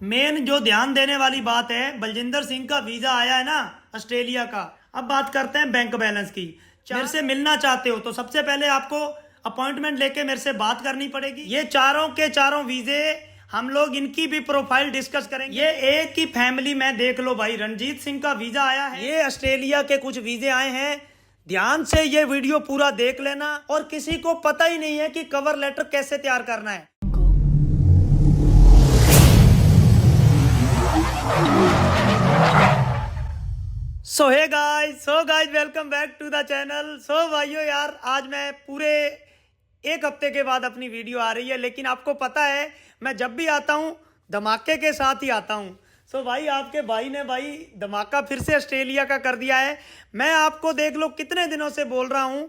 Main जो ध्यान देने वाली बात है, बलजिंदर सिंह का वीजा आया है ना ऑस्ट्रेलिया का। अब बात करते हैं बैंक बैलेंस की। मेरे से मिलना चाहते हो तो सबसे पहले आपको अपॉइंटमेंट लेके मेरे से बात करनी पड़ेगी। ये चारों के चारों वीजे हम लोग इनकी भी प्रोफाइल डिस्कस करेंगे। ये एक ही फैमिली में देख लो भाई, रणजीत सिंह का वीजा आया है, ये ऑस्ट्रेलिया के कुछ वीजे आए हैं। ध्यान से ये वीडियो पूरा देख लेना। और किसी को पता ही नहीं है कि कवर लेटर कैसे तैयार करना है। So guys welcome back to the channel. So भाइयों यार, आज मैं पूरे एक हफ्ते के बाद अपनी वीडियो आ रही है, लेकिन आपको पता है मैं जब भी आता हूँ धमाके के साथ ही आता हूँ। सो भाई, आपके भाई ने भाई धमाका फिर से ऑस्ट्रेलिया का कर दिया है। मैं आपको देख लो कितने दिनों से बोल रहा हूँ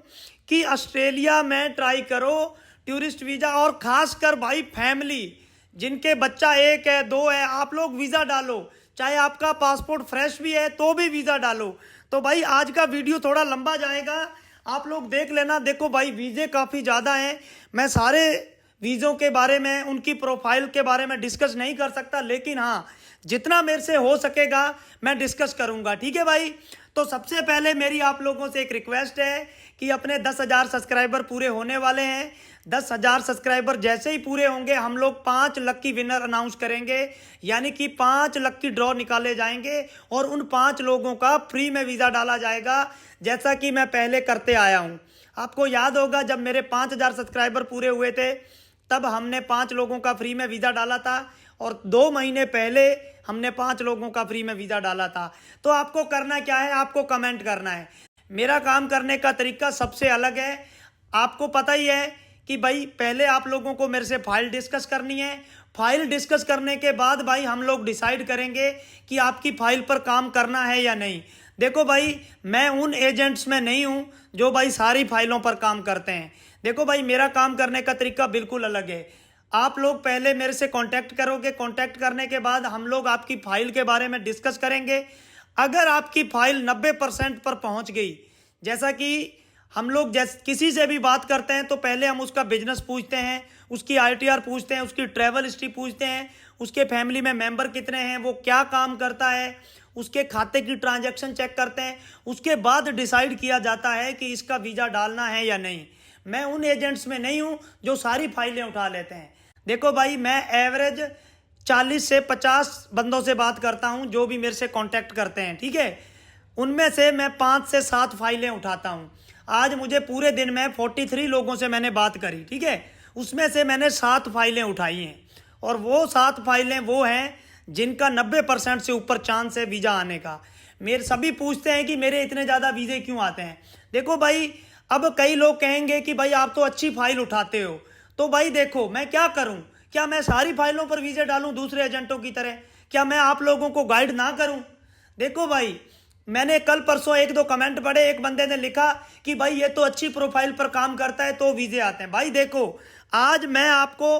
कि ऑस्ट्रेलिया में ट्राई करो टूरिस्ट वीज़ा, और ख़ासकर भाई फैमिली जिनके बच्चा एक है दो है, आप लोग वीज़ा डालो। चाहे आपका पासपोर्ट फ्रेश भी है तो भी वीज़ा डालो। तो भाई आज का वीडियो थोड़ा लंबा जाएगा, आप लोग देख लेना। देखो भाई, वीज़े काफ़ी ज़्यादा हैं। मैं सारे वीज़ों के बारे में, उनकी प्रोफाइल के बारे में डिस्कस नहीं कर सकता, लेकिन हाँ, जितना मेरे से हो सकेगा मैं डिस्कस करूँगा। ठीक है भाई। तो सबसे पहले मेरी आप लोगों से एक रिक्वेस्ट है कि अपने 10,000 सब्सक्राइबर पूरे होने वाले हैं। 10,000 सब्सक्राइबर जैसे ही पूरे होंगे हम लोग 5 लक्की विनर अनाउंस करेंगे, यानी कि 5 लक्की ड्रॉ निकाले जाएंगे और उन 5 लोगों का फ्री में वीज़ा डाला जाएगा, जैसा कि मैं पहले करते आया हूं। आपको याद होगा जब मेरे 5,000 सब्सक्राइबर पूरे हुए थे तब हमने 5 लोगों का फ्री में वीज़ा डाला था, और 2 महीने पहले हमने 5 लोगों का फ्री में वीज़ा डाला था। तो आपको करना क्या है, आपको कमेंट करना है। मेरा काम करने का तरीका सबसे अलग है। आपको पता ही है कि भाई पहले आप लोगों को मेरे से फाइल डिस्कस करनी है। फाइल डिस्कस करने के बाद भाई हम लोग डिसाइड करेंगे कि आपकी फाइल पर काम करना है या नहीं। देखो भाई, मैं उन एजेंट्स में नहीं हूं जो भाई सारी फाइलों पर काम करते हैं। देखो भाई, मेरा काम करने का तरीका बिल्कुल अलग है। आप लोग पहले मेरे से कांटेक्ट करोगे, कांटेक्ट करने के बाद हम लोग आपकी फाइल के बारे में डिस्कस करेंगे। अगर आपकी फाइल 90% पर पहुंच गई, जैसा कि हम लोग किसी से भी बात करते हैं तो पहले हम उसका बिजनेस पूछते हैं, उसकी आईटीआर पूछते हैं, उसकी ट्रैवल हिस्ट्री पूछते हैं, उसके फैमिली में मेंबर कितने हैं, वो क्या काम करता है, उसके खाते की ट्रांजैक्शन चेक करते हैं। उसके बाद डिसाइड किया जाता है कि इसका वीज़ा डालना है या नहीं। मैं उन एजेंट्स में नहीं हूँ जो सारी फाइलें उठा लेते हैं। देखो भाई, मैं एवरेज 40 से 50 बंदों से बात करता हूँ जो भी मेरे से कांटेक्ट करते हैं। ठीक है, उनमें से मैं 5 से 7 फाइलें उठाता हूँ। आज मुझे पूरे दिन में 43 लोगों से मैंने बात करी। ठीक है, उसमें से मैंने 7 फाइलें उठाई हैं, और वो 7 फाइलें वो हैं जिनका 90% से ऊपर चांस है वीज़ा आने का। मेरे सभी पूछते हैं कि मेरे इतने ज़्यादा वीज़े क्यों आते हैं। देखो भाई, अब कई लोग कहेंगे कि भाई आप तो अच्छी फाइल उठाते हो। तो भाई देखो, मैं क्या करूं? क्या मैं सारी फाइलों पर वीज़े डालूं दूसरे एजेंटों की तरह? क्या मैं आप लोगों को गाइड ना करूं? देखो भाई, मैंने कल परसों 1-2 कमेंट पढ़े। एक बंदे ने लिखा कि भाई ये तो अच्छी प्रोफाइल पर काम करता है तो वीज़े आते हैं। भाई देखो, आज मैं आपको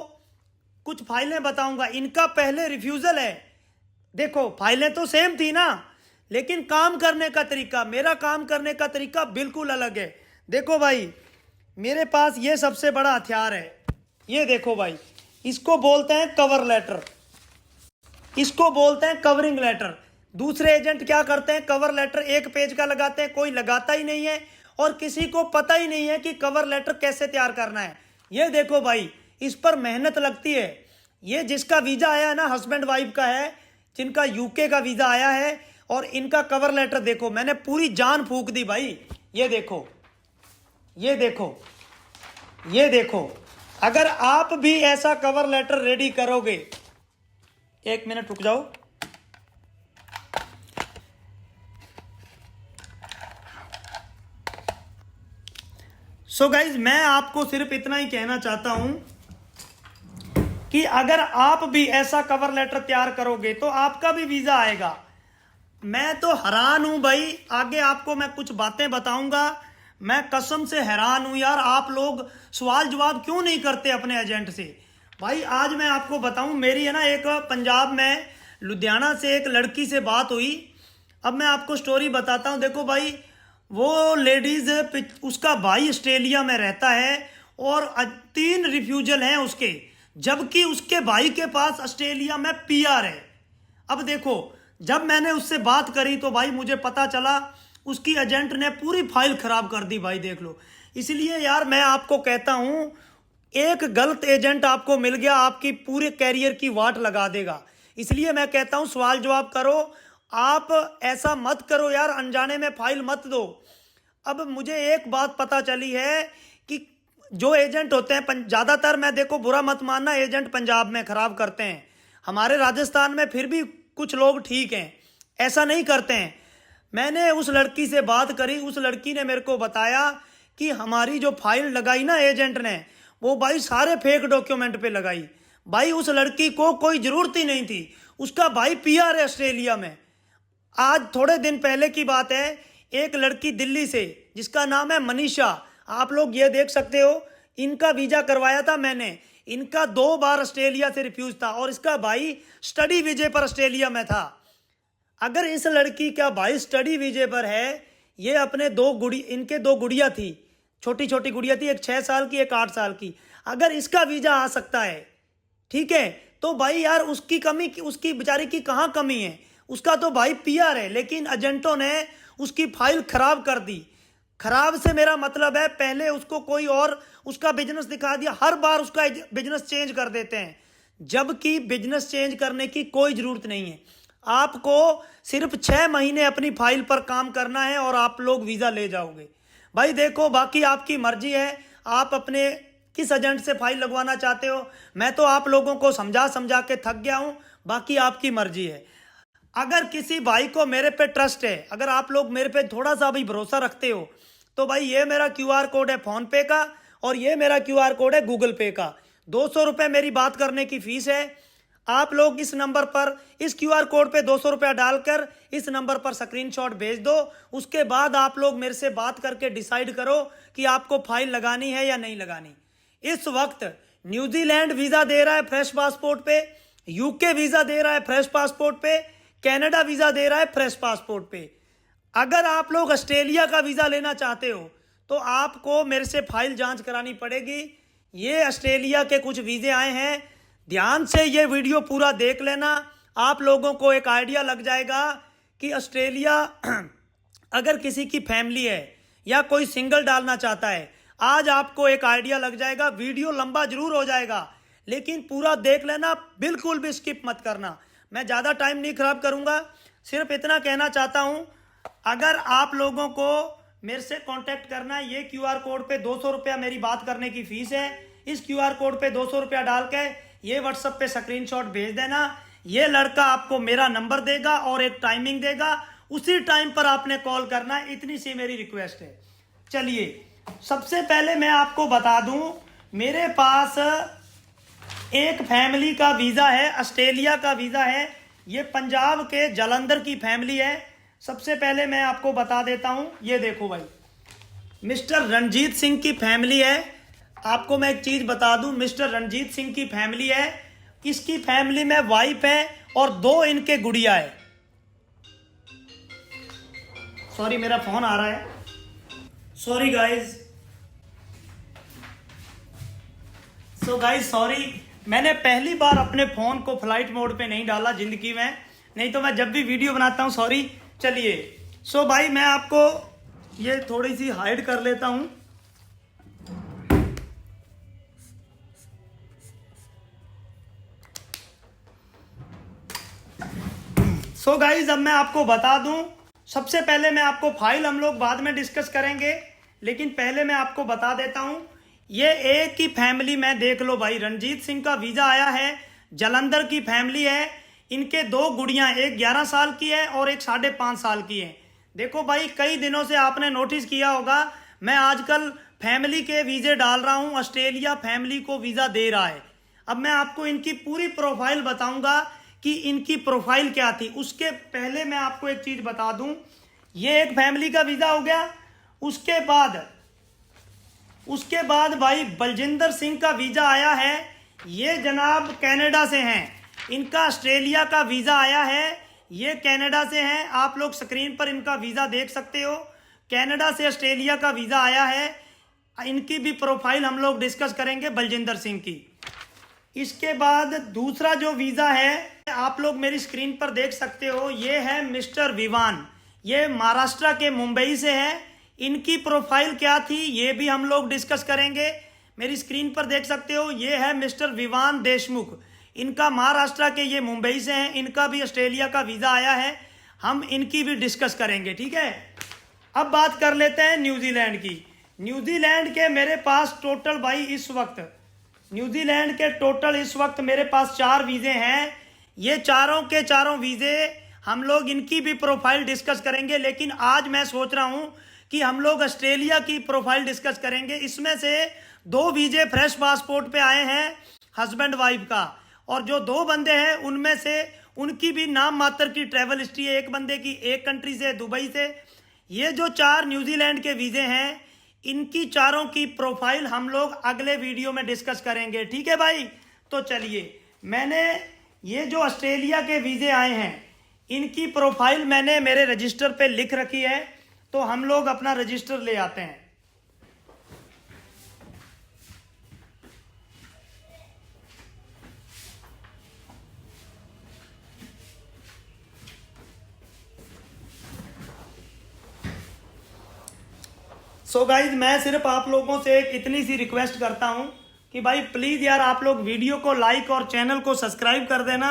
कुछ फाइलें बताऊंगा, इनका पहले रिफ्यूज़ल है। देखो, फाइलें तो सेम थी ना, लेकिन काम करने का तरीका, मेरा काम करने का तरीका बिल्कुल अलग है। देखो भाई, मेरे पास ये सबसे बड़ा हथियार है। ये देखो भाई, इसको बोलते हैं कवर लेटर, इसको बोलते हैं कवरिंग लेटर। दूसरे एजेंट क्या करते हैं, कवर लेटर 1 पेज का लगाते हैं, कोई लगाता ही नहीं है और किसी को पता ही नहीं है कि कवर लेटर कैसे तैयार करना है। ये देखो भाई, इस पर मेहनत लगती है। ये जिसका वीज़ा आया है ना, हस्बैंड वाइफ का है, जिनका यूके का वीज़ा आया है, और इनका कवर लेटर देखो, मैंने पूरी जान फूंक दी भाई। ये देखो, ये देखो, ये देखो। अगर आप भी ऐसा कवर लेटर रेडी करोगे, 1 मिनट रुक जाओ। सो गाइज, मैं आपको सिर्फ इतना ही कहना चाहता हूं कि अगर आप भी ऐसा कवर लेटर तैयार करोगे तो आपका भी वीजा आएगा। मैं तो हैरान हूं भाई, आगे आपको मैं कुछ बातें बताऊंगा। मैं कसम से हैरान हूं यार, आप लोग सवाल जवाब क्यों नहीं करते अपने एजेंट से। भाई आज मैं आपको बताऊं, मेरी है ना एक पंजाब में लुधियाना से एक लड़की से बात हुई। अब मैं आपको स्टोरी बताता हूं। देखो भाई, वो लेडीज, उसका भाई ऑस्ट्रेलिया में रहता है और 3 रिफ्यूजल हैं उसके, जबकि उसके भाई के पास ऑस्ट्रेलिया में पीआर है। अब देखो, जब मैंने उससे बात करी तो भाई मुझे पता चला उसकी एजेंट ने पूरी फाइल खराब कर दी भाई, देख लो। इसलिए यार मैं आपको कहता हूं, एक गलत एजेंट आपको मिल गया, आपकी पूरे कैरियर की वाट लगा देगा। इसलिए मैं कहता हूं सवाल जवाब करो, आप ऐसा मत करो यार, अनजाने में फाइल मत दो। अब मुझे एक बात पता चली है कि जो एजेंट होते हैं ज़्यादातर, मैं देखो बुरा मत मानना, एजेंट पंजाब में खराब करते हैं। हमारे राजस्थान में फिर भी कुछ लोग ठीक हैं, ऐसा नहीं करते हैं। मैंने उस लड़की से बात करी, उस लड़की ने मेरे को बताया कि हमारी जो फाइल लगाई ना एजेंट ने, वो भाई सारे फेक डॉक्यूमेंट पे लगाई। भाई उस लड़की को कोई ज़रूरत ही नहीं थी, उसका भाई पीआर है ऑस्ट्रेलिया में। आज थोड़े दिन पहले की बात है, एक लड़की दिल्ली से जिसका नाम है मनीषा, आप लोग ये देख सकते हो, इनका वीज़ा करवाया था मैंने। इनका 2 बार ऑस्ट्रेलिया से रिफ्यूज था और इसका भाई स्टडी वीजे पर ऑस्ट्रेलिया में था। अगर इस लड़की का भाई स्टडी वीजे पर है, ये अपने इनके 2 गुड़िया थी, छोटी छोटी गुड़िया थी, एक 6 साल की, एक 8 साल की। अगर इसका वीजा आ सकता है, ठीक है, तो भाई यार उसकी बेचारी की कहाँ कमी है? उसका तो भाई पीआर है, लेकिन एजेंटों ने उसकी फाइल खराब कर दी। खराब से मेरा मतलब है, पहले उसको कोई और उसका बिजनेस दिखा दिया, हर बार उसका बिजनेस चेंज कर देते हैं, जबकि बिजनेस चेंज करने की कोई ज़रूरत नहीं है। आपको सिर्फ 6 महीने अपनी फाइल पर काम करना है और आप लोग वीज़ा ले जाओगे। भाई देखो, बाकी आपकी मर्जी है, आप अपने किस एजेंट से फाइल लगवाना चाहते हो। मैं तो आप लोगों को समझा समझा के थक गया हूँ, बाकी आपकी मर्जी है। अगर किसी भाई को मेरे पे ट्रस्ट है, अगर आप लोग मेरे पे थोड़ा सा भी भरोसा रखते हो, तो भाई ये मेरा क्यूआर कोड है फोन पे का और ये मेरा क्यूआर कोड है गूगल पे का। 200 रुपये मेरी बात करने की फीस है। आप लोग इस नंबर पर, इस क्यूआर कोड पे 200 रुपया डालकर इस नंबर पर स्क्रीनशॉट भेज दो। उसके बाद आप लोग मेरे से बात करके डिसाइड करो कि आपको फाइल लगानी है या नहीं लगानी। इस वक्त न्यूजीलैंड वीज़ा दे रहा है फ्रेश पासपोर्ट पे, यूके वीज़ा दे रहा है फ्रेश पासपोर्ट पे, कनाडा वीज़ा दे रहा है फ्रेश पासपोर्ट पे। अगर आप लोग ऑस्ट्रेलिया का वीज़ा लेना चाहते हो तो आपको मेरे से फाइल जांच करानी पड़ेगी। ये ऑस्ट्रेलिया के कुछ वीज़े आए हैं, ध्यान से ये वीडियो पूरा देख लेना, आप लोगों को एक आइडिया लग जाएगा कि ऑस्ट्रेलिया अगर किसी की फैमिली है या कोई सिंगल डालना चाहता है, आज आपको एक आइडिया लग जाएगा। वीडियो लंबा जरूर हो जाएगा, लेकिन पूरा देख लेना, बिल्कुल भी स्किप मत करना। मैं ज़्यादा टाइम नहीं खराब करूँगा, सिर्फ इतना कहना चाहता हूँ, अगर आप लोगों को मेरे से कांटेक्ट करना है, ये क्यूआर कोड पे 200 रुपया मेरी बात करने की फीस है। इस क्यूआर कोड पे 200 रुपया डाल के ये व्हाट्सएप पे स्क्रीनशॉट भेज देना। ये लड़का आपको मेरा नंबर देगा और एक टाइमिंग देगा, उसी टाइम पर आपने कॉल करना है। इतनी सी मेरी रिक्वेस्ट है। चलिए, सबसे पहले मैं आपको बता दूं, मेरे पास एक फैमिली का वीज़ा है, ऑस्ट्रेलिया का वीज़ा है। ये पंजाब के जालंधर की फैमिली है। सबसे पहले मैं आपको बता देता हूं, ये देखो भाई, मिस्टर रणजीत सिंह की फैमिली है। आपको मैं एक चीज़ बता दूं, मिस्टर रणजीत सिंह की फैमिली है। इसकी फैमिली में वाइफ है और 2 इनके गुड़िया है। सॉरी, मेरा फोन आ रहा है, sorry guys. So guys sorry, मैंने पहली बार अपने फ़ोन को फ्लाइट मोड पे नहीं डाला ज़िंदगी में, नहीं तो मैं जब भी वीडियो बनाता हूँ, सॉरी। चलिए, सो भाई मैं आपको ये थोड़ी सी हाइड कर लेता हूँ। सो गाइज अब मैं आपको बता दूं, सबसे पहले मैं आपको फाइल हम लोग बाद में डिस्कस करेंगे, लेकिन पहले मैं आपको बता देता हूं, ये एक ही फैमिली में देख लो भाई, रणजीत सिंह का वीज़ा आया है, जालंधर की फैमिली है। इनके 2 गुड़ियां, एक 11 साल की है और एक 5.5 साल की है। देखो भाई, कई दिनों से आपने नोटिस किया होगा, मैं आजकल फैमिली के वीज़े डाल रहा हूं, ऑस्ट्रेलिया फैमिली को वीज़ा दे रहा है। अब मैं आपको इनकी पूरी प्रोफाइल बताऊंगा कि इनकी प्रोफाइल क्या थी। उसके पहले मैं आपको एक चीज़ बता दूं, ये एक फैमिली का वीज़ा हो गया। उसके बाद भाई बलजिंदर सिंह का वीज़ा आया है। ये जनाब कनाडा से हैं, इनका ऑस्ट्रेलिया का वीज़ा आया है, ये कनाडा से हैं। आप लोग स्क्रीन पर इनका वीज़ा देख सकते हो, कनाडा से ऑस्ट्रेलिया का वीज़ा आया है। इनकी भी प्रोफाइल हम लोग डिस्कस करेंगे, बलजिंदर सिंह की। इसके बाद दूसरा जो वीज़ा है आप लोग मेरी स्क्रीन पर देख सकते हो, ये है मिस्टर विवान। ये महाराष्ट्र के मुंबई से है। इनकी प्रोफाइल क्या थी ये भी हम लोग डिस्कस करेंगे। मेरी स्क्रीन पर देख सकते हो, ये है मिस्टर विवान देशमुख। इनका महाराष्ट्र के, ये मुंबई से हैं। इनका भी ऑस्ट्रेलिया का वीज़ा आया है, हम इनकी भी डिस्कस करेंगे, ठीक है। अब बात कर लेते हैं न्यूजीलैंड की। न्यूजीलैंड के मेरे पास टोटल भाई इस वक्त, न्यूजीलैंड के टोटल इस वक्त मेरे पास 4 वीज़े हैं। ये चारों के चारों वीज़े हम लोग इनकी भी प्रोफाइल डिस्कस करेंगे, लेकिन आज मैं सोच रहा हूं कि हम लोग ऑस्ट्रेलिया की प्रोफाइल डिस्कस करेंगे। इसमें से 2 वीज़े फ्रेश पासपोर्ट पे आए हैं हस्बैंड वाइफ का, और जो 2 बंदे हैं उनमें से उनकी भी नाम मात्र की ट्रैवल हिस्ट्री है। एक बंदे की एक कंट्री से, दुबई से। ये जो 4 न्यूजीलैंड के वीज़े हैं, इनकी चारों की प्रोफाइल हम लोग अगले वीडियो में डिस्कस करेंगे, ठीक है भाई। तो चलिए, मैंने ये जो ऑस्ट्रेलिया के वीज़े आए हैं इनकी प्रोफाइल मैंने मेरे रजिस्टर पे लिख रखी है, तो हम लोग अपना रजिस्टर ले आते हैं। सो गाइज, मैं सिर्फ आप लोगों से एक इतनी सी रिक्वेस्ट करता हूं कि भाई प्लीज़ यार आप लोग वीडियो को लाइक और चैनल को सब्सक्राइब कर देना।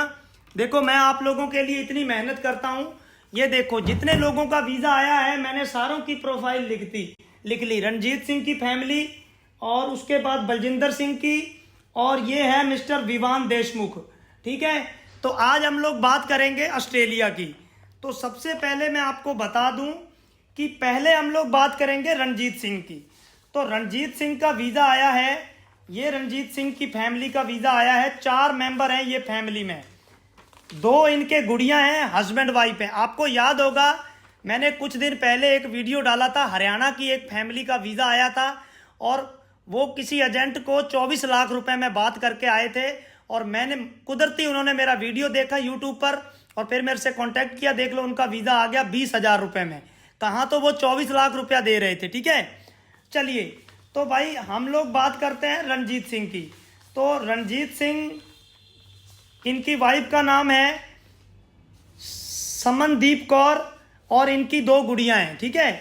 देखो, मैं आप लोगों के लिए इतनी मेहनत करता हूं। ये देखो, जितने लोगों का वीज़ा आया है मैंने सारों की प्रोफाइल लिख ली। रणजीत सिंह की फैमिली, और उसके बाद बलजिंदर सिंह की, और ये है मिस्टर विवान देशमुख, ठीक है। तो आज हम लोग बात करेंगे ऑस्ट्रेलिया की। तो सबसे पहले मैं आपको बता दूं कि पहले हम लोग बात करेंगे रणजीत सिंह की। तो रणजीत सिंह का वीज़ा आया है, ये रणजीत सिंह की फैमिली का वीज़ा आया है। 4 मेंबर हैं ये फैमिली में, 2 इनके गुड़ियां हैं, हस्बैंड वाइफ हैं। आपको याद होगा मैंने कुछ दिन पहले एक वीडियो डाला था, हरियाणा की एक फैमिली का वीज़ा आया था, और वो किसी एजेंट को 24 लाख रुपए में बात करके आए थे, और मैंने कुदरती उन्होंने मेरा वीडियो देखा यूट्यूब पर और फिर मेरे से कॉन्टैक्ट किया। देख लो, उनका वीज़ा आ गया 20,000 रुपये में। कहाँ तो वो 24 लाख रुपया दे रहे थे, ठीक है। चलिए, तो भाई हम लोग बात करते हैं रणजीत सिंह की। तो रणजीत सिंह, इनकी वाइफ का नाम है समनदीप कौर, और इनकी 2 गुड़ियां हैं, ठीक है।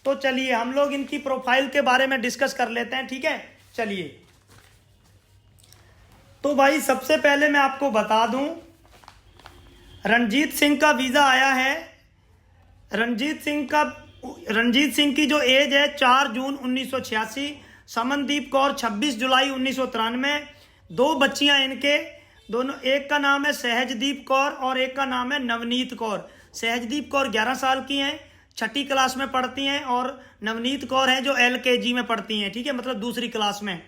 तो चलिए हम लोग इनकी प्रोफाइल के बारे में डिस्कस कर लेते हैं, ठीक है। चलिए, तो भाई सबसे पहले मैं आपको बता दूं, रणजीत सिंह का वीज़ा आया है। रणजीत सिंह की जो एज है 4 जून 1986। समनदीप कौर 26 जुलाई 1993। 2 बच्चियां इनके, दोनों, एक का नाम है सहजदीप कौर और एक का नाम है नवनीत कौर। सहजदीप कौर 11 साल की हैं, 6ठी क्लास में पढ़ती हैं, और नवनीत कौर हैं जो LKG में पढ़ती हैं, ठीक है, मतलब दूसरी क्लास में।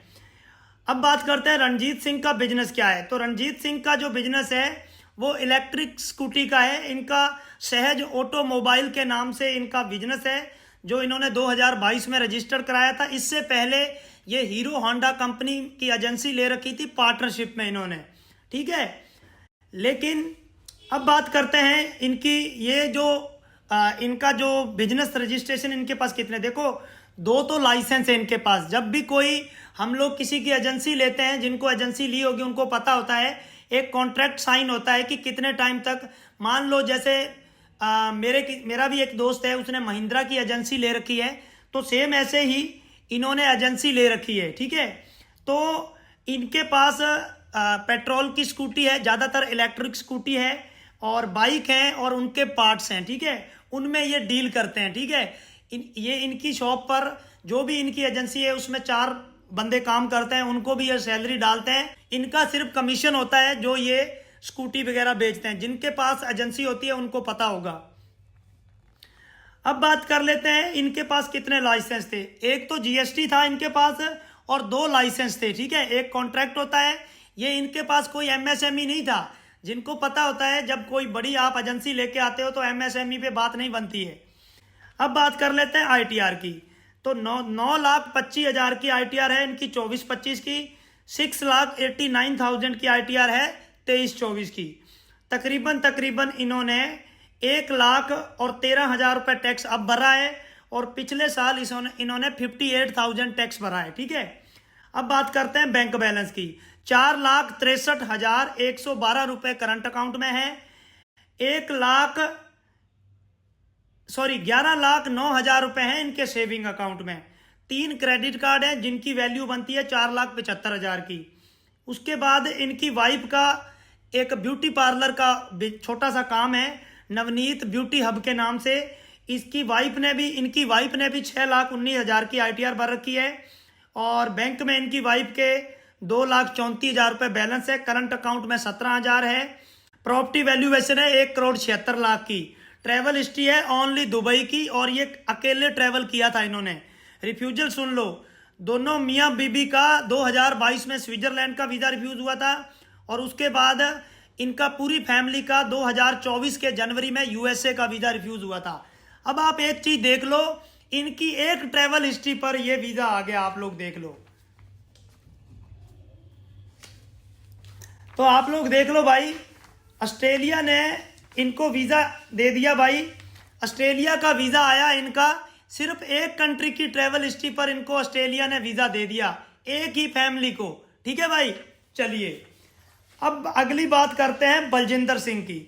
अब बात करते हैं रणजीत सिंह का बिजनेस क्या है। तो रणजीत सिंह का जो बिजनेस है वो इलेक्ट्रिक स्कूटी का है। इनका सहज ऑटोमोबाइल के नाम से इनका बिजनेस है, जो इन्होंने 2022 में रजिस्टर कराया था। इससे पहले ये हीरो होंडा कंपनी की एजेंसी ले रखी थी पार्टनरशिप में इन्होंने, ठीक है। लेकिन अब बात करते हैं इनकी, ये जो इनका जो बिजनेस रजिस्ट्रेशन इनके पास कितने, देखो 2 तो लाइसेंस है इनके पास। जब भी कोई हम लोग किसी की एजेंसी लेते हैं, जिनको एजेंसी ली होगी उनको पता होता है, एक कॉन्ट्रैक्ट साइन होता है कि कितने टाइम तक, मान लो जैसे मेरा भी एक दोस्त है, उसने महिंद्रा की एजेंसी ले रखी है, तो सेम ऐसे ही इन्होंने एजेंसी ले रखी है, ठीक है। तो इनके पास पेट्रोल की स्कूटी है, ज़्यादातर इलेक्ट्रिक स्कूटी है, और बाइक हैं, और उनके पार्ट्स हैं, ठीक है, उनमें ये डील करते हैं, ठीक है। ये इनकी शॉप पर जो भी इनकी एजेंसी है उसमें 4 बंदे काम करते हैं, उनको भी ये सैलरी डालते हैं। इनका सिर्फ कमीशन होता है जो ये स्कूटी वगैरह बेचते हैं। जिनके पास एजेंसी होती है उनको पता होगा। अब बात कर लेते हैं इनके पास कितने लाइसेंस थे। एक तो GST था इनके पास, और 2 लाइसेंस थे, ठीक है। एक कॉन्ट्रैक्ट होता है, ये इनके पास कोई MSME नहीं था। जिनको पता होता है जब कोई बड़ी आप एजेंसी लेके आते हो तो MSME पे बात नहीं बनती है। अब बात कर लेते हैं ITR की। तो 9,25,000 की ITR है इनकी 24-25 की। 6,89,000 की ITR है 23-24 की। तकरीबन इन्होंने 1,13,000 रुपये टैक्स अब भरा है, और पिछले साल इन्होंने 58,000 टैक्स भरा है, ठीक है। अब बात करते हैं बैंक बैलेंस की। 4,63,112 रुपए करंट अकाउंट में है। 11,09,000 रुपए हैं इनके सेविंग अकाउंट में। 3 क्रेडिट कार्ड हैं जिनकी वैल्यू बनती है 4,75,000 की। उसके बाद इनकी वाइफ का एक ब्यूटी पार्लर का छोटा सा काम है, नवनीत ब्यूटी हब के नाम से। इनकी वाइफ ने भी 6,19,000 की ITR भर रखी है। और बैंक में इनकी वाइफ के 2,34,000 रुपये बैलेंस है। करंट अकाउंट में 17,000 है। प्रॉपर्टी वैल्यूएशन है 1,76,00,000 की। ट्रैवल हिस्ट्री है ओनली दुबई की, और ये अकेले ट्रैवल किया था इन्होंने। रिफ्यूजल सुन लो, दोनों मियाँ बीबी का 2022 में स्विट्जरलैंड का वीज़ा रिफ्यूज़ हुआ था, और उसके बाद इनका पूरी फैमिली का 2024 के जनवरी में USA का वीज़ा रिफ्यूज़ हुआ था। अब आप एक चीज़ देख लो, इनकी एक ट्रैवल हिस्ट्री पर ये वीज़ा आ गया, आप लोग देख लो। तो आप लोग देख लो भाई, ऑस्ट्रेलिया ने इनको वीज़ा दे दिया भाई। ऑस्ट्रेलिया का वीज़ा आया इनका, सिर्फ एक कंट्री की ट्रैवल हिस्ट्री पर इनको ऑस्ट्रेलिया ने वीज़ा दे दिया, एक ही फैमिली को। ठीक है भाई, चलिए अब अगली बात करते हैं बलजिंदर सिंह की।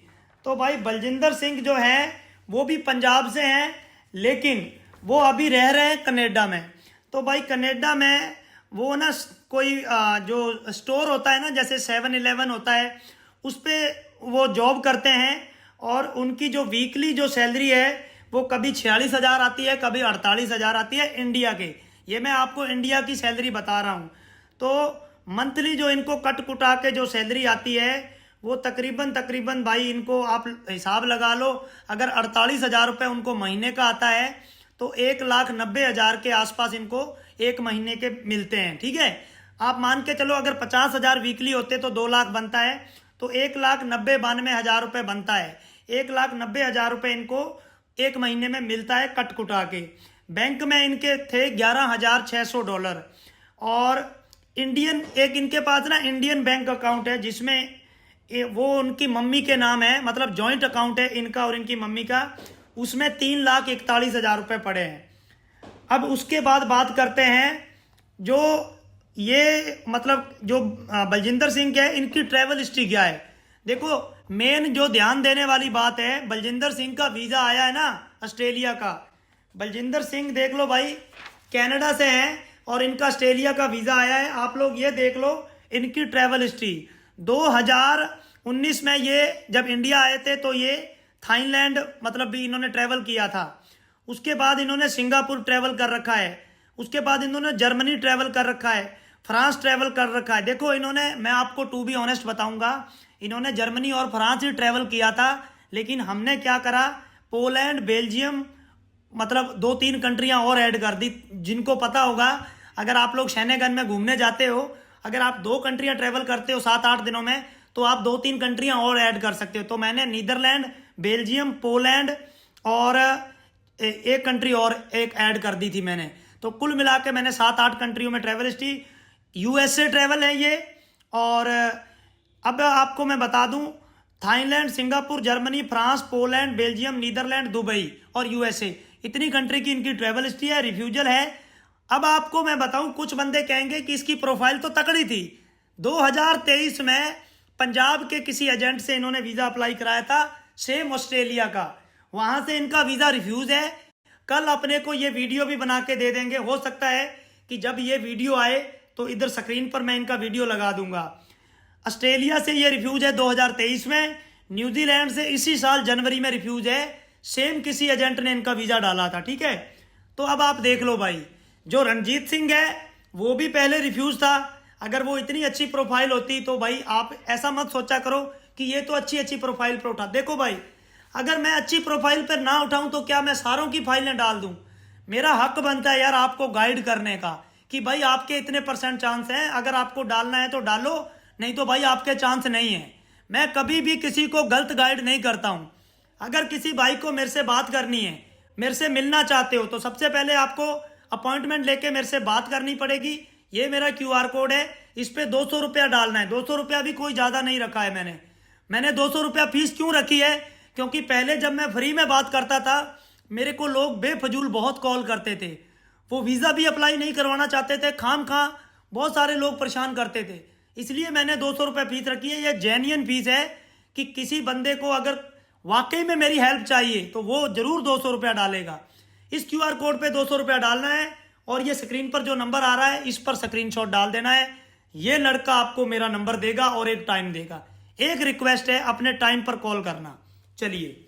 तो भाई बलजिंदर सिंह जो हैं वो भी पंजाब से हैं, लेकिन वो अभी रह रहे हैं कनाडा में। तो भाई कनाडा में वो ना कोई जो स्टोर होता है ना, जैसे 7-Eleven होता है, उस पर वो जॉब करते हैं। और उनकी जो वीकली जो सैलरी है वो कभी 46,000 आती है, कभी 48,000 आती है इंडिया के। ये मैं आपको इंडिया की सैलरी बता रहा हूँ। तो मंथली जो इनको कट कुटा के जो सैलरी आती है वो तकरीबन भाई इनको आप हिसाब लगा लो, अगर 48,000 रुपये उनको महीने का आता है तो 1,90,000 के आसपास इनको एक महीने के मिलते हैं। ठीक है, आप मान के चलो अगर 50,000 वीकली होते तो 2 लाख बनता है, तो 1,92,000 रुपये बनता है। 1,90,000 रुपये इनको एक महीने में मिलता है कट कुटा के। बैंक में इनके थे $11,600। और एक इनके पास ना इंडियन बैंक अकाउंट है, जिसमें वो उनकी मम्मी के नाम है, मतलब जॉइंट अकाउंट है इनका और इनकी मम्मी का। उसमें 3,41,000 रुपये पड़े हैं। अब उसके बाद बात करते हैं जो ये मतलब जो बलजिंदर सिंह के है, इनकी ट्रैवल हिस्ट्री क्या है। देखो, मेन जो ध्यान देने वाली बात है, बलजिंदर सिंह का वीज़ा आया है ना ऑस्ट्रेलिया का। बलजिंदर सिंह देख लो भाई, कनाडा से हैं और इनका ऑस्ट्रेलिया का वीज़ा आया है। आप लोग ये देख लो इनकी ट्रैवल हिस्ट्री। 2019 में ये जब इंडिया आए थे तो ये थाईलैंड मतलब भी इन्होंने ट्रैवल किया था। उसके बाद इन्होंने सिंगापुर ट्रैवल कर रखा है। उसके बाद इन्होंने जर्मनी ट्रैवल कर रखा है, फ्रांस ट्रैवल कर रखा है। देखो इन्होंने, मैं आपको टू बी ऑनेस्ट बताऊंगा, इन्होंने जर्मनी और फ्रांस ही ट्रैवल किया था, लेकिन हमने क्या करा, पोलैंड, बेल्जियम, मतलब 2-3 कंट्रियां और ऐड कर दी। जिनको पता होगा, अगर आप लोग शहनेगन में घूमने जाते हो, अगर आप 2 कंट्रियां ट्रैवल करते हो 7-8 दिनों में, तो आप 2-3 कंट्रियां और ऐड कर सकते हो। तो मैंने नीदरलैंड, बेल्जियम, पोलैंड और एक कंट्री और एक ऐड कर दी थी मैंने। तो कुल मिला के मैंने 7-8 कंट्रियों में ट्रैवल हिस्ट्री। USA ट्रैवल है ये। और अब आपको मैं बता दूं, Thailand, Singapore, Germany, France, Poland, Belgium, Netherland, Dubai और USA, इतनी कंट्री की इनकी ट्रैवल हिस्ट्री है। रिफ्यूजल है। अब आपको मैं बताऊं, कुछ बंदे कहेंगे कि इसकी प्रोफाइल तो तकड़ी थी। 2023 में पंजाब के किसी एजेंट से इन्होंने वीज़ा अप्लाई कराया था, सेम ऑस्ट्रेलिया का। वहां से इनका वीज़ा रिफ्यूज है। कल अपने को ये वीडियो भी बना के दे देंगे। हो सकता है कि जब ये वीडियो आए तो इधर स्क्रीन पर मैं इनका वीडियो लगा दूंगा। ऑस्ट्रेलिया से ये रिफ्यूज है 2023 में। न्यूजीलैंड से इसी साल जनवरी में रिफ्यूज है। सेम किसी एजेंट ने इनका वीज़ा डाला था। ठीक है, तो अब आप देख लो भाई, जो रणजीत सिंह है वो भी पहले रिफ्यूज था। अगर वो इतनी अच्छी प्रोफाइल होती तो भाई आप ऐसा मत सोचा करो कि ये तो अच्छी प्रोफाइल पर उठा। देखो भाई, अगर मैं अच्छी प्रोफाइल पर ना उठाऊं तो क्या मैं सारों की फाइलें डाल दूं? मेरा हक बनता है यार आपको गाइड करने का, कि भाई आपके इतने % चांस हैं, अगर आपको डालना है तो डालो, नहीं तो भाई आपके चांस नहीं है। मैं कभी भी किसी को गलत गाइड नहीं करता हूं। अगर किसी भाई को मेरे से बात करनी है, मेरे से मिलना चाहते हो, तो सबसे पहले आपको अपॉइंटमेंट लेके मेरे से बात करनी पड़ेगी। ये मेरा QR कोड है, इस पे 200 रुपया डालना है। 200 रुपया भी कोई ज़्यादा नहीं रखा है मैंने 200 रुपया फीस क्यों रखी है? क्योंकि पहले जब मैं फ्री में बात करता था, मेरे को लोग बेफजूल बहुत कॉल करते थे। वो वीज़ा भी अप्लाई नहीं करवाना चाहते थे, खाम खा बहुत सारे लोग परेशान करते थे, इसलिए मैंने 200 रुपये फीस रखी है। ये जेन्युइन फीस है कि किसी बंदे को अगर वाकई में मेरी हेल्प चाहिए तो वो जरूर 200 रुपया डालेगा। इस QR कोड पे 200 रुपया डालना है और ये स्क्रीन पर जो नंबर आ रहा है इस पर स्क्रीनशॉट डाल देना है। ये लड़का आपको मेरा नंबर देगा और एक टाइम देगा। एक रिक्वेस्ट है, अपने टाइम पर कॉल करना। चलिए,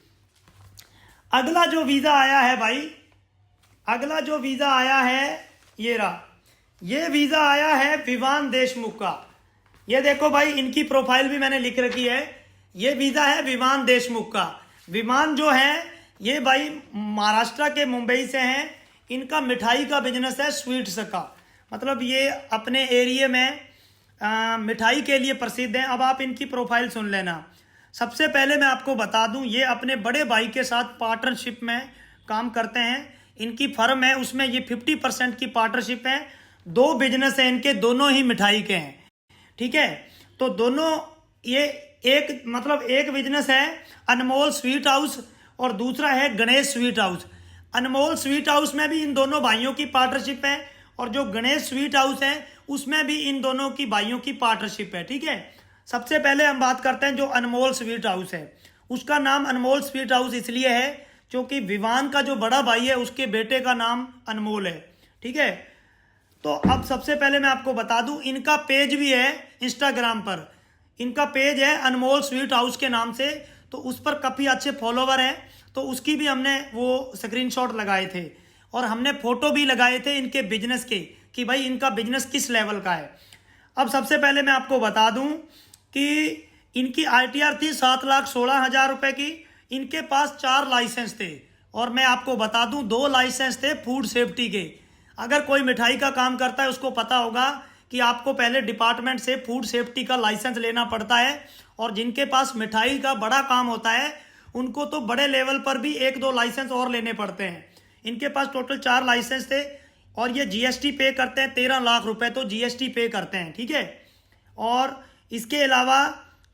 अगला जो वीजा आया है भाई, अगला जो वीजा आया है ये रहा। ये वीजा आया है विवान देशमुख का। ये देखो भाई, इनकी प्रोफाइल भी मैंने लिख रखी है। ये वीजा है विवान देशमुख का। विमान जो है ये भाई महाराष्ट्र के मुंबई से हैं। इनका मिठाई का बिजनेस है, स्वीट्स का। मतलब ये अपने एरिया में मिठाई के लिए प्रसिद्ध हैं। अब आप इनकी प्रोफाइल सुन लेना। सबसे पहले मैं आपको बता दूं, ये अपने बड़े भाई के साथ पार्टनरशिप में काम करते हैं। इनकी फर्म है, उसमें ये 50% की पार्टनरशिप है। 2 बिजनेस है इनके, दोनों ही मिठाई के हैं। ठीक है, तो दोनों ये एक बिजनेस है अनमोल स्वीट हाउस और दूसरा है गणेश स्वीट हाउस। अनमोल स्वीट हाउस में भी इन दोनों भाइयों की पार्टनरशिप है और जो गणेश स्वीट हाउस है उसमें भी इन दोनों की भाइयों की पार्टनरशिप है। ठीक है, सबसे पहले हम बात करते हैं जो अनमोल स्वीट हाउस है। उसका नाम अनमोल स्वीट हाउस इसलिए है क्योंकि विवान का जो बड़ा भाई है उसके बेटे का नाम अनमोल है। ठीक है, तो अब सबसे पहले मैं आपको बता दूं, इनका पेज भी है इंस्टाग्राम पर। इनका पेज है अनमोल स्वीट हाउस के नाम से, तो उस पर काफ़ी अच्छे फॉलोवर हैं। तो उसकी भी हमने वो स्क्रीनशॉट लगाए थे और हमने फोटो भी लगाए थे इनके बिजनेस के कि भाई इनका बिजनेस किस लेवल का है। अब सबसे पहले मैं आपको बता दूं कि इनकी ITR थी 7,16,000 रुपये की। इनके पास 4 लाइसेंस थे और मैं आपको बता दूं 2 लाइसेंस थे फूड सेफ्टी के। अगर कोई मिठाई का काम करता है उसको पता होगा कि आपको पहले डिपार्टमेंट से फूड सेफ्टी का लाइसेंस लेना पड़ता है और जिनके पास मिठाई का बड़ा काम होता है उनको तो बड़े लेवल पर भी 1-2 लाइसेंस और लेने पड़ते हैं। इनके पास टोटल 4 लाइसेंस थे और ये GST पे करते हैं 13 लाख रुपए, तो GST पे करते हैं। ठीक है, और इसके अलावा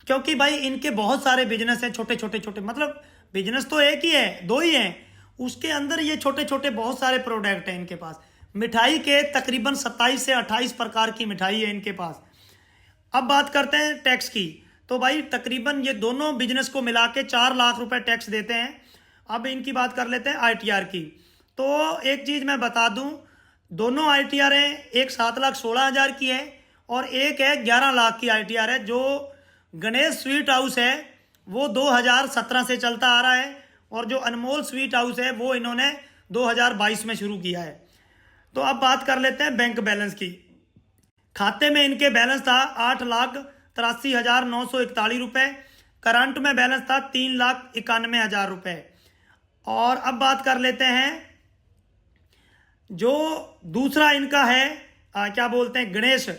क्योंकि भाई इनके बहुत सारे बिजनेस हैं, छोटे छोटे, मतलब बिजनेस तो एक ही है, 2 ही हैं, उसके अंदर ये छोटे छोटे बहुत सारे प्रोडक्ट हैं इनके पास। मिठाई के तकरीबन 27 से 28 प्रकार की मिठाई है इनके पास। अब बात करते हैं टैक्स की, तो भाई तकरीबन ये दोनों बिजनेस को मिला के 4 लाख रुपए टैक्स देते हैं। अब इनकी बात कर लेते हैं ITR की। तो एक चीज़ मैं बता दूं, दोनों ITR हैं, एक 7,16,000 की है और एक है 11 लाख की ITR है। जो गणेश स्वीट हाउस है वो 2017 से चलता आ रहा है और जो अनमोल स्वीट हाउस है वो इन्होंने 2022 में शुरू किया है। तो अब बात कर लेते हैं बैंक बैलेंस की। खाते में इनके बैलेंस था 8,83,941 रुपये। करंट में बैलेंस था 3,91,000 रुपये। और अब बात कर लेते हैं जो दूसरा इनका है क्या बोलते हैं गणेश,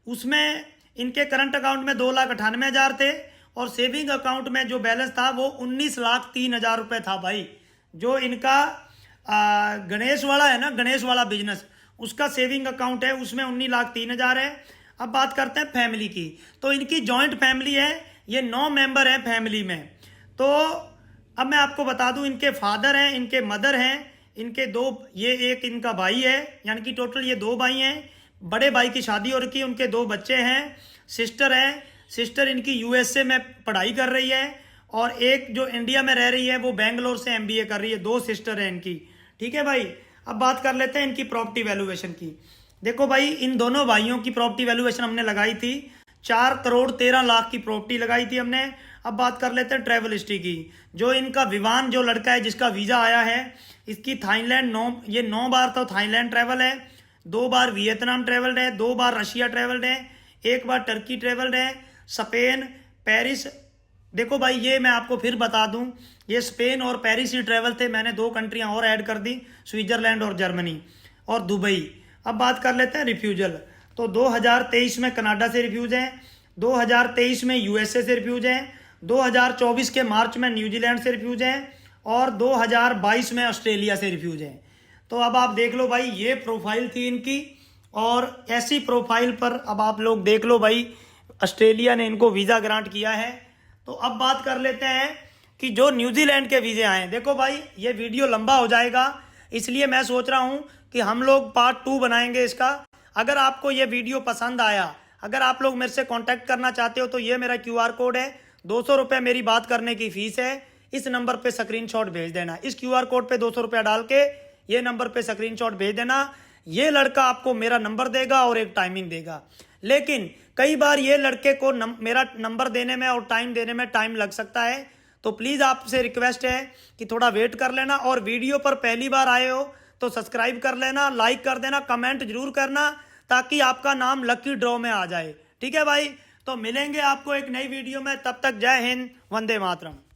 उसमें इनके करंट अकाउंट में 2,98,000 थे और सेविंग अकाउंट में जो बैलेंस था वो 19,03,000 रुपये था भाई। जो इनका गणेश वाला है ना, गणेश वाला बिजनेस, उसका सेविंग अकाउंट है, उसमें 19,03,000 है। अब बात करते हैं फैमिली की, तो इनकी जॉइंट फैमिली है, ये 9 मेंबर हैं फैमिली में। तो अब मैं आपको बता दूं, इनके फादर हैं, इनके मदर हैं, इनके 2, ये एक इनका भाई है, यानी कि टोटल ये 2 भाई हैं। बड़े भाई की शादी हो रखी है, उनके 2 बच्चे हैं। सिस्टर है, सिस्टर इनकी USA में पढ़ाई कर रही है और एक जो इंडिया में रह रही है वो बेंगलोर से MBA कर रही है। 2 सिस्टर है इनकी। ठीक है भाई, अब बात कर लेते हैं इनकी प्रॉपर्टी वैल्यूएशन की। देखो भाई, इन दोनों भाइयों की प्रॉपर्टी वैल्यूएशन हमने लगाई थी 4,13,00,000 की प्रॉपर्टी लगाई थी हमने। अब बात कर लेते हैं ट्रैवल हिस्ट्री की। जो इनका विवान जो लड़का है जिसका वीज़ा आया है, इसकी थाईलैंड 9 बार तो थाईलैंड ट्रैवल है, 2 बार वियतनाम ट्रैवल्ड है, 2 बार रशिया ट्रैवल्ड है, 1 बार टर्की ट्रैवल्ड है, स्पेन, पेरिस। देखो भाई, ये मैं आपको फिर बता दूं, ये स्पेन और पेरिस ही ट्रैवल थे, मैंने 2 कंट्रियां और ऐड कर दी, स्विट्जरलैंड और जर्मनी और दुबई। अब बात कर लेते हैं रिफ्यूजल। तो 2023 में कनाडा से रिफ्यूज हैं, 2023 में USA से रिफ्यूज हैं, 2024 के मार्च में न्यूजीलैंड से रिफ्यूज हैं और 2022 में ऑस्ट्रेलिया से रिफ्यूज हैं। तो अब आप देख लो भाई, ये प्रोफाइल थी इनकी और ऐसी प्रोफाइल पर अब आप लोग देख लो भाई, ऑस्ट्रेलिया ने इनको वीज़ा ग्रांट किया है। तो अब बात कर लेते हैं कि जो न्यूजीलैंड के वीज़े आए हैं। देखो भाई, ये वीडियो लंबा हो जाएगा, इसलिए मैं सोच रहा हूँ कि हम लोग पार्ट 2 बनाएंगे इसका। अगर आपको ये वीडियो पसंद आया, अगर आप लोग मेरे से कांटेक्ट करना चाहते हो तो ये मेरा QR कोड है, 200 रुपये मेरी बात करने की फीस है। इस नंबर पे स्क्रीनशॉट भेज देना। इस QR कोड पे 200 रुपया डाल के ये नंबर पे स्क्रीनशॉट भेज देना। ये लड़का आपको मेरा नंबर देगा और एक टाइमिंग देगा। लेकिन कई बार ये लड़के को मेरा नंबर देने में और टाइम देने में टाइम लग सकता है, तो प्लीज़ आपसे रिक्वेस्ट है कि थोड़ा वेट कर लेना। और वीडियो पर पहली बार आए हो तो सब्सक्राइब कर लेना, लाइक कर देना, कमेंट जरूर करना, ताकि आपका नाम लकी ड्रॉ में आ जाए। ठीक है भाई, तो मिलेंगे आपको एक नई वीडियो में। तब तक जय हिंद, वंदे मातरम।